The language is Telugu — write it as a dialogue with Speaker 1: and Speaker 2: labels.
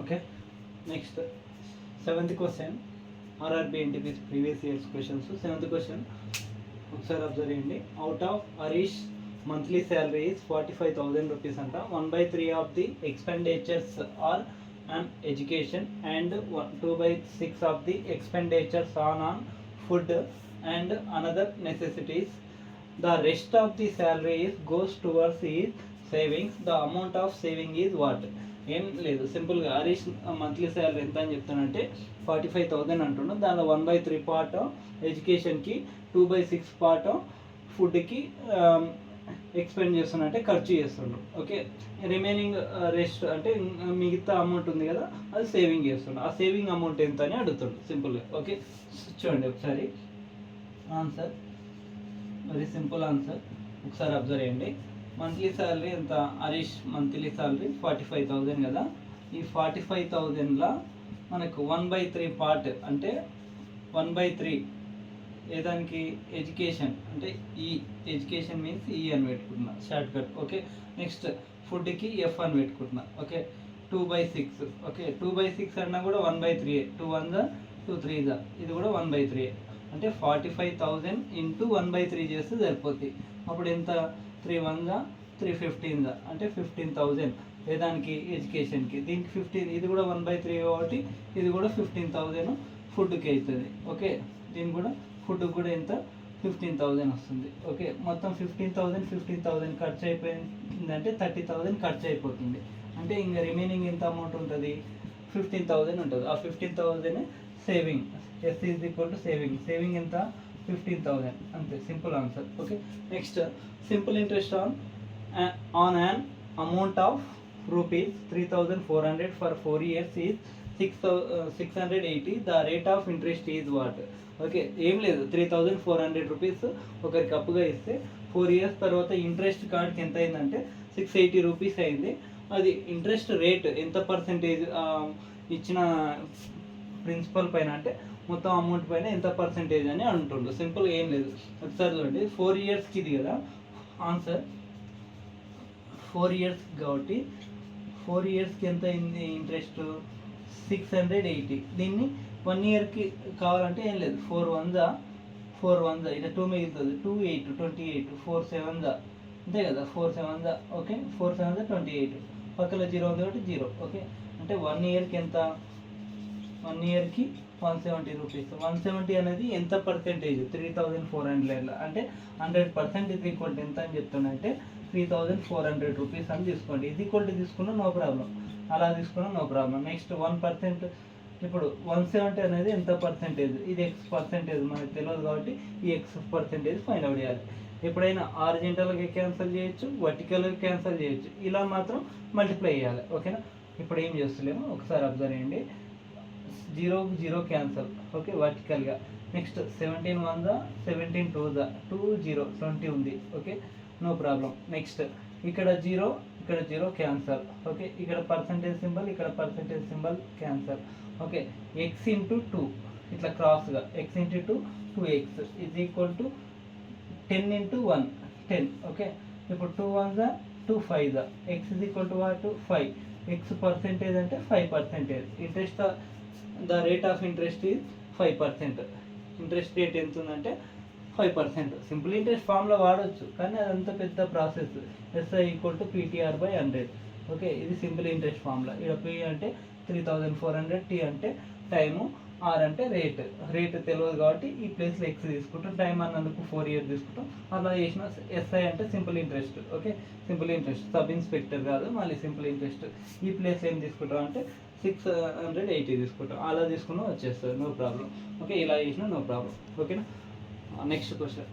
Speaker 1: Okay, next seventh question. RRB NTP's previous year's questions. So seventh question. ఒకసారి అబ్జర్వ్ చేయండి. Out of Harish monthly salary is 45,000 rupees అంట. 1/3 of the expenditures are on education and 2/6 of the expenditures on food and another necessities. The rest of the salary is goes towards his savings. The amount of saving is what? ఏం లేదు, సింపుల్గా హరీష్ మంత్లీ శాలరీ ఎంత అని చెప్తానంటే 45,000 అంటున్నాడు. దానిలో 1/3 పార్ట్ ఎడ్యుకేషన్కి, 2/6 పార్ట్ ఫుడ్కి ఎక్స్పెండ్ చేస్తున్నట్టే ఖర్చు చేస్తుండ్రు. ఓకే, రిమైనింగ్ రెస్ట్ అంటే మిగతా అమౌంట్ ఉంది కదా, అది సేవింగ్ చేస్తుండ్రు. ఆ సేవింగ్ అమౌంట్ ఎంత అని అడుగుతుండ్రు సింపుల్గా. ఓకే, చూడండి ఒకసారి ఆన్సర్, వెరీ సింపుల్ ఆన్సర్. ఒకసారి అబ్జర్వ్ చేయండి. మంత్లీ శాలరీ ఎంత? హరీష్ మంత్లీ శాలరీ 45,000 కదా. ఈ 45,000లో మనకు 1/3 పార్ట్ అంటే 1/3 ఏదానికి? ఎడ్యుకేషన్ అంటే ఈ ఎడ్యుకేషన్ మీన్స్ ఈ అని పెట్టుకుంటున్నా షార్ట్ కట్. ఓకే, నెక్స్ట్ ఫుడ్కి ఎఫ్ అని పెట్టుకుంటున్నా. ఓకే, 2/6. ఓకే, 2/6 అన్నా కూడా 1/3. 2 1 2 3 ఇది కూడా 1/3. అంటే 45,000 ఇంటూ 1/3 చేస్తే సరిపోతుంది. అప్పుడు ఎంత? 3 1 3 15 అంటే 15,000 ఏదానికి? ఎడ్యుకేషన్కి. దీనికి 15, ఇది కూడా 1/3 కాబట్టి ఇది కూడా 15,000 ఫుడ్కి అవుతుంది. ఓకే, దీనికి కూడా ఫుడ్కి కూడా ఎంత? 15,000 వస్తుంది. ఓకే, మొత్తం 15,000 ఖర్చు అయిపోయిందంటే 30,000 ఖర్చు అయిపోతుంది. అంటే ఇంకా రిమైనింగ్ ఎంత అమౌంట్ ఉంటుంది? 15,000 ఉంటుంది. ఆ 15,000 saving. S is equal to saving. Saving ఎంత? 15,000. అంతే, simple answer. Okay, next simple interest on an amount of rupees 3,400 for 4 years is 680. The rate of interest is what? Okay, ఏం లేదు, 3,400 రూపీస్ ఒకరికి అప్పుగా ఇస్తే 4 years తర్వాత ఇంట్రెస్ట్ కార్డ్కి ఎంత అయిందంటే 680 రూపీస్ అయింది. అది ఇంట్రెస్ట్ రేట్ ఎంత పర్సెంటేజ్ ఇచ్చిన ప్రిన్సిపల్ పైన అంటే మొత్తం అమౌంట్ పైన ఎంత పర్సెంటేజ్ అని అంటుండ్రు. సింపుల్గా ఏం లేదు, ఒకసారి చూడండి. 4 yearsకి ఇది కదా ఆన్సర్. 4 years కాబట్టి 4 yearsకి ఎంత అయింది ఇంట్రెస్ట్? 680. దీన్ని 1 yearకి కావాలంటే ఏం లేదు, 4 1 ఇలా 2 మిగులుతుంది. 2 8 28 4 7 అంతే కదా, 4 7. ఓకే, 4 7 28. పక్కన 0 ఉంది కాబట్టి 0. ఓకే, అంటే 1 yearకి ఎంత? 1 yearకి 170 రూపీస్. 170 అనేది ఎంత పర్సెంటేజ్? 3,400. అంటే 100% ఇది ఈక్వల్ ఎంత అని చెప్తానంటే 3,400 రూపీస్ అని తీసుకోండి. ఇది ఈక్వల్ తీసుకున్నా నో ప్రాబ్లం, అలా తీసుకున్నా నో ప్రాబ్లం. నెక్స్ట్ 1%. ఇప్పుడు 170 అనేది ఎంత పర్సెంటేజ్? ఇది ఎక్స్ పర్సెంటేజ్ మనకు తెలియదు కాబట్టి ఈ ఎక్స్ పర్సెంటేజ్ ఫైండ్ అవుట్ చేయాలి. ఎప్పుడైనా హారిజాంటల్గా క్యాన్సిల్ చేయొచ్చు, వర్టికల్గా క్యాన్సిల్ చేయొచ్చు, ఇలా మాత్రం మల్టిప్లై చేయాలి. ఓకేనా, ఇప్పుడు ఏం చేస్తలేము ఒకసారి అబ్జర్వ్ చేయండి. 0 0 క్యాన్సల్. ఓకే, వర్టికల్గా. నెక్స్ట్ 17 1 17 2 2 0 20 ఉంది. Okay, no problem. నెక్స్ట్ ఇక్కడ 0 ఇక్కడ 0 క్యాన్సల్. ఓకే, ఇక్కడ పర్సెంటేజ్ సింబల్, ఇక్కడ percentage symbol cancel. Okay, X into 2 ఇట్లా క్రాస్గా X into 2 2x is equal to 10 into 1 10. Okay, ఇప్పుడు 2 1 2 5 X is equal to what? 5. X percentage అంటే 5%. Interest the rate of interest is 5%. Interest rate ఎంత ఉందంటే 5%. సింపుల్ ఇంట్రెస్ట్ ఫామ్లో వాడవచ్చు, కానీ అదంతా పెద్ద process. SI equal to PTR/100. Okay, ఇది సింపుల్ ఇంట్రెస్ట్ ఫామ్లో. ఇక్కడ P అంటే 3,400, T అంటే టైము, R అంటే రేట్. రేట్ తెలియదు కాబట్టి ఈ ప్లేస్లో ఎక్స్ తీసుకుంటాం. టైం అన్నందుకు 4 years తీసుకుంటాం. అలా చేసిన ఎస్ఐ అంటే simple interest. Okay, simple interest, sub inspector కాదు, మళ్ళీ సింపుల్ ఇంట్రెస్ట్. ఈ ప్లేస్లో ఏం తీసుకుంటాం అంటే 680 తీసుకుంటాం. అలా తీసుకున్నా వచ్చేస్తుంది, నో ప్రాబ్లం. ఓకే, ఇలా చేసినా నో ప్రాబ్లం. ఓకేనా, నెక్స్ట్ క్వశ్చన్.